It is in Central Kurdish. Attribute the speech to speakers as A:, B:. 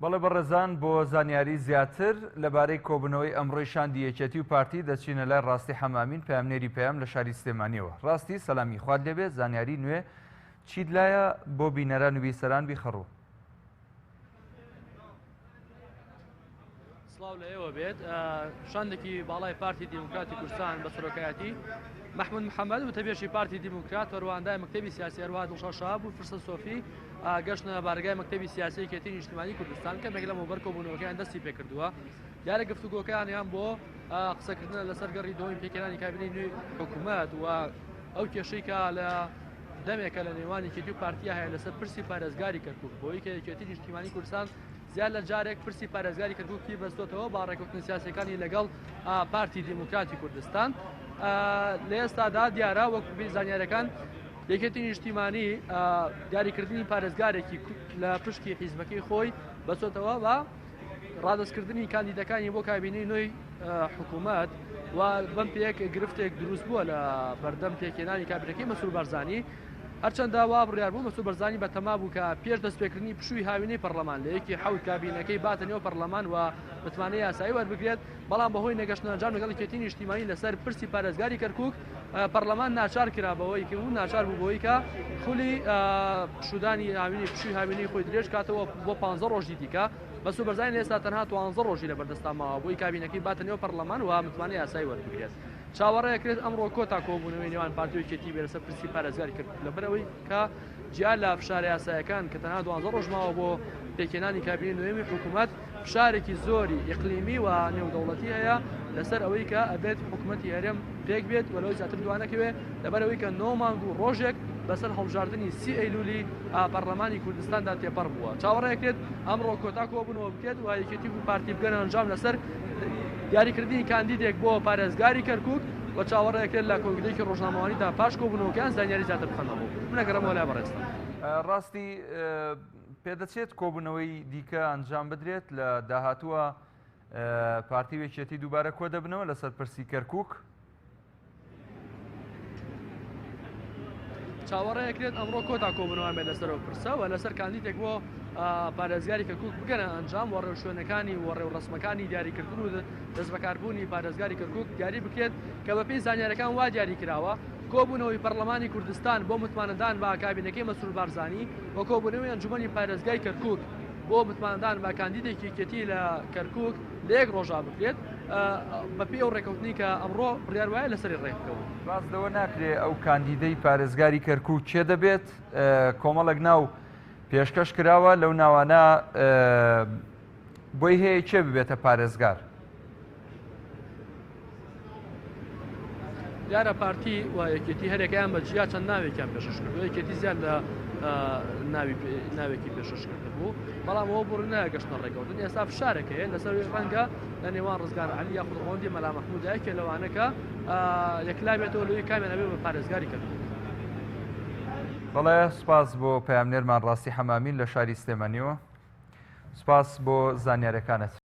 A: بەڵێ بەڕێزان بۆ زانیاری زیاتر لەبارەی کۆبوونەوەی ئەمڕۆی شاندی یەکێتی و پارتی دەچینە لای ڕاستی حەمامین پامنێری پەیام لە شاری سلێمانیەوە. ڕاستی سەلامی خوارد لێبێت زانیاری نوێ چیت لایە بۆ بینەران و بیسەران بیخەڕوو.
B: سڵاو لە ئێوە بێت شاندێکی باڵای پارتی دیموکراتی کوردستان بە سەرۆکایەتی محمود محەممەد و تەبێشی پارتی دیموکرات وەروەندای مەکتەبی سیاسی هەروە دڵشاد شەهاب و فرسە سۆفی گەشتنە بارگای مەکتەبی سیاسی یەکێتی نیشتیمانی کوردستان کە مێک لە مۆبەر کۆبوونەوەکەیان دەستی پێکردووە. دیارە گفتوگۆکەیان بۆ قسەکردنە لەسەر گەڕی دۆمی پێکێنانی کابینەی نوێی حکوومەت و ئەو کێشەی کە لە دەمێکە لە نێوانی یەکێتی و پارتیا هەیە لەسەر پرسی پارێزگاری کەرکووک بۆی کە یەکێتی نیشتیمانی کوردستان زیاد لە جارێک پرسی پارێزگاری کەرکووکی بەستۆتەوە با ڕێکەوتنە سیاسیەکانی لەگەڵ پارتی دیموکراتی کوردستان. لە ئێستادا دیارە وەک زانیاریەکان یەکێتی نیشتیمانی دیاریکردنی پارێزگارێکی لە پشتی حیزبەکەی خۆی بەچۆتەوە بە ڕادەستکردنی کاندیدەکانی بۆ کابینەی نوێی حکوومەت و بەم پێک گرفتێک دروست بووە لە بەردەم پێکێنانی کابینەکەی مەسعود بارزانی. هەرچەندە وا بڕیار بوو مەسعود بارزانی بە تەما بوو کە پێش دەستپێکردنی پشووی هاوینەی پەرلەمان لە یەکی حەوت کابینەکەی باتە نێو پەرلەمان و متمانەی یاسایی وەربگرێت، بەڵام بەهۆی نەگەشتنەجان لەگەڵ یەکێتی نیشتیمانی لەسەر پرسی پارێزگاری کەرکووک پەرلەمان ناچار کرابەوەی کە ناچار بوو بۆی کە خولی پشودانی هاوینی پشووی هاوینەی خۆی درێژ کاتەوە بۆ 15 ڕۆژی دیکە. مەسعود بارزانی ئێستا تەنها 12 ڕۆژی لە بەردەستان ماوە بۆی کابینەکەی باتە نێو پەرلەمان و متمانەی یاسایی وەربگرێت. چاوەڕێیەکرێت ئەمڕۆ کۆتا کۆبوونەوەی نێوان پارتی و یەکێتی بێ لەسەر پرسی پارێزگاری کەرکووک لەبەرەوەی کە جیا لە فشارە یاسایەکان کە تەنها 12 ڕۆژ ماوە بۆ پێکێنانی کابینەی نوێمی حکوومەت فشارێکی زۆری ئیقلیمی و نێودەوڵەتی هەیە لەسەر ئەوەی کە ئەبێت حکوومەتی هەرێم پێک بێت و لەوەی زیاتر دوانەکەوێت لەبەرەوەی کە 9 مانگ و ڕۆژێک بەسەر هەڵبژاردننی 30 ئەیلولی پەرلەمانی کوردستاندا تێپەڕ بووە. چاوەڕێیەکرێت ئەمڕۆ کۆتا کۆبوونەوە بکرێت و یەکێتی و پارتی بگەنە ئەنجام لەسەر دیاریکردنی کاندیدێک بۆ پارێزگاری کەرکووک و چاوەڕێیەکرێت لە کۆنگرەیەکی ڕۆژنامەوانیدا پاش کۆبوونەوەکان زانیاری زیاتر بخەنەوە. منەگەڕەمەوە لای بەڕێستان.
A: ڕاستی پێدەچێت کۆبوونەوەی دیکە ئەنجام بدرێت لە داهاتووە پارتی یەکێتی دووبارە کۆ دەبنەوە لەسەر پرسی کەرکووک.
B: چاوەڕێیەکرێت ئەمڕۆ کۆتا کۆبوونەوەیان بێت لەسەرەوە پرسە و لەسەر کاندیدێک بۆ پارێزگاری کەرکووک بگەنە ئەنجام و ڕێوشوێنەکانی و ڕێوڕسمەکانی دیاریکردن و دەستبەکاربوونی پارێزگاری کەرکووک دیاری بکرێت کە بەپێی زانیاریەکان وا دیاری کراوە کۆبوونەوەی پەرلەمانی کوردستان بۆ متمانەدان بە کابینەکەی مەسعود بارزانی و کۆبوونەوەی ئەنجومەنی پارێزگای کەرکووک بۆ متمانەدان بە کاندیدێکی یەکێتی لە کەرکووک لە یەک ڕۆژا بکرێت بەپێی ئەو ڕێکەوتنی کە ئەمڕۆ بڕیار وایە لەسەری ڕێکەوە.
A: باس لەوە ناکرێت ئەو کاندیدەی پارێزگاری کەرکووک چێ دەبێت کۆمەڵێک ناو پێشکەش کراوە لەو ناوانە بۆی هەیە چێ ببێتە پارێزگار.
B: دیارە پارتی و یەکێتی هەرێکیان بە جیا چەند ناوێکیان پێشش کردو یەکێتی زیاد لە ناوێکی پێشش کرده بوو، بەڵام ئەوە بڕ نەگەشتە ڕێکەوتن. ئێستا فشارێکەیە لەسەر ڕەنگە لە نێوان ڕزگار عەلی یاخود ڕۆندی مەلا مەحموودایە کە لەوانەکە یەکلابێتەوە لەوەی کامیان ئەبێ بە پارێزگاری کەرکووک.
A: بەڵێ سپاس بۆ پەیامنێرمان ڕاستی حەمامین لە شاری سلێمانیەوە. سپاس بۆ زانیاریەکانت.